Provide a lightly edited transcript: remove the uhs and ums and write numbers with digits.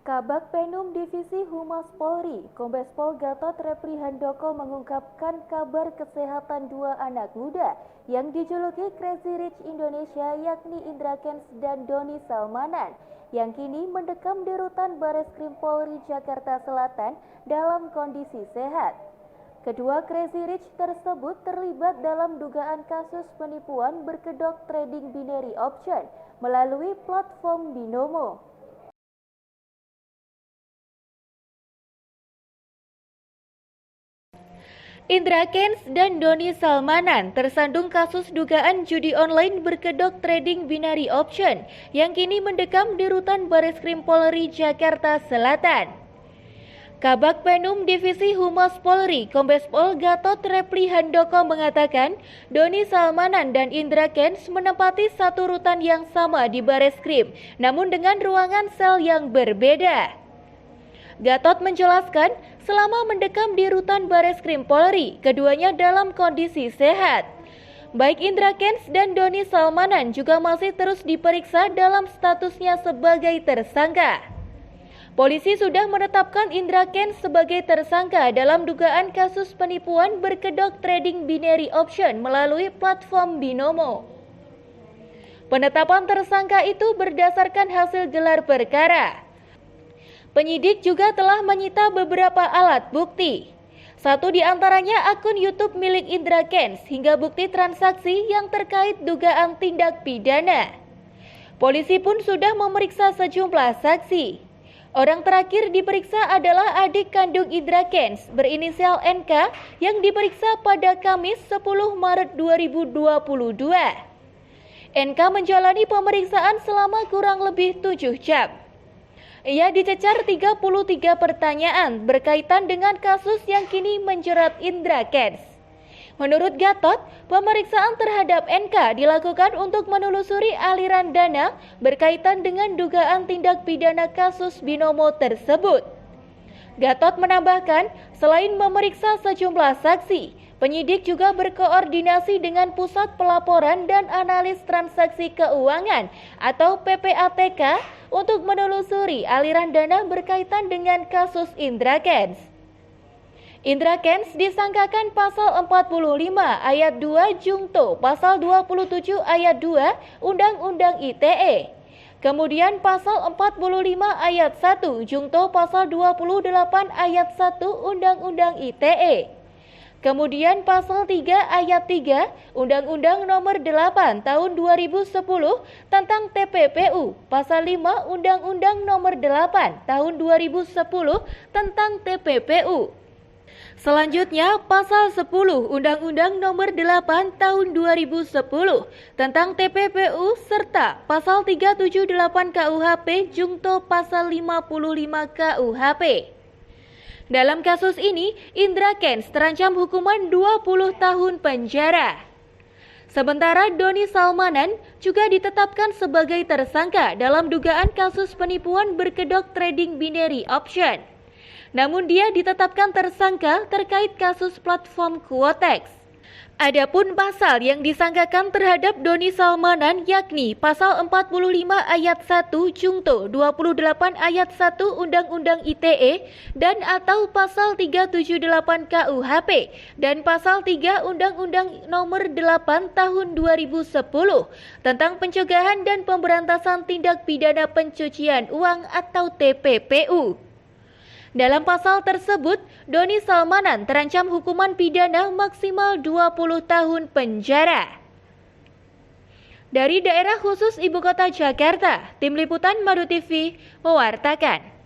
Kabag Penum Divisi Humas Polri, Kombes Pol Gatot Repri Handoko mengungkapkan kabar kesehatan dua anak muda yang dijuluki Crazy Rich Indonesia yakni Indra Kents dan Doni Salmanan yang kini mendekam di rutan Bareskrim Polri Jakarta Selatan dalam kondisi sehat. Kedua Crazy Rich tersebut terlibat dalam dugaan kasus penipuan berkedok trading binary option melalui platform Binomo. Indra Kents dan Doni Salmanan tersandung kasus dugaan judi online berkedok trading binary option yang kini mendekam di rutan Bareskrim Polri Jakarta Selatan. Kabag Penum Divisi Humas Polri, Kombes Pol Gatot Repri Handoko mengatakan, Doni Salmanan dan Indra Kents menempati satu rutan yang sama di Bareskrim, namun dengan ruangan sel yang berbeda. Gatot menjelaskan, selama mendekam di rutan Bareskrim Polri, keduanya dalam kondisi sehat. Baik Indra Kents dan Doni Salmanan juga masih terus diperiksa dalam statusnya sebagai tersangka. Polisi sudah menetapkan Indra Kents sebagai tersangka dalam dugaan kasus penipuan berkedok trading binary option melalui platform Binomo. Penetapan tersangka itu berdasarkan hasil gelar perkara. Penyidik juga telah menyita beberapa alat bukti. Satu di antaranya akun YouTube milik Indra Kents hingga bukti transaksi yang terkait dugaan tindak pidana. Polisi pun sudah memeriksa sejumlah saksi. Orang terakhir diperiksa adalah adik kandung Indra Kents berinisial NK yang diperiksa pada Kamis 10 Maret 2022. NK menjalani pemeriksaan selama kurang lebih 7 jam. Ia dicecar 33 pertanyaan berkaitan dengan kasus yang kini menjerat Indra Kents. Menurut Gatot, pemeriksaan terhadap NK dilakukan untuk menelusuri aliran dana berkaitan dengan dugaan tindak pidana kasus Binomo tersebut. Gatot menambahkan, selain memeriksa sejumlah saksi, penyidik juga berkoordinasi dengan Pusat Pelaporan dan Analis Transaksi Keuangan atau PPATK untuk menelusuri aliran dana berkaitan dengan kasus Indra Kents. Indra Kents disangkakan pasal 45 ayat 2 Jungto, pasal 27 ayat 2 Undang-Undang ITE. Kemudian pasal 45 ayat 1 Jungto, pasal 28 ayat 1 Undang-Undang ITE. Kemudian pasal 3 ayat 3 Undang-Undang Nomor 8 Tahun 2010 tentang TPPU, pasal 5 Undang-Undang Nomor 8 Tahun 2010 tentang TPPU. Selanjutnya pasal 10 Undang-Undang Nomor 8 Tahun 2010 tentang TPPU serta pasal 378 KUHP Jungto pasal 55 KUHP. Dalam kasus ini, Indra Kents terancam hukuman 20 tahun penjara. Sementara Doni Salmanan juga ditetapkan sebagai tersangka dalam dugaan kasus penipuan berkedok trading binary option. Namun dia ditetapkan tersangka terkait kasus platform Quotex. Adapun pasal yang disangkakan terhadap Doni Salmanan yakni pasal 45 ayat 1 Jungto 28 ayat 1 Undang-Undang ITE dan atau pasal 378 KUHP dan pasal 3 Undang-Undang Nomor 8 Tahun 2010 tentang pencegahan dan pemberantasan tindak pidana pencucian uang atau TPPU. Dalam pasal tersebut, Doni Salmanan terancam hukuman pidana maksimal 20 tahun penjara. Dari daerah khusus Ibu Kota Jakarta, Tim Liputan Madu TV mewartakan.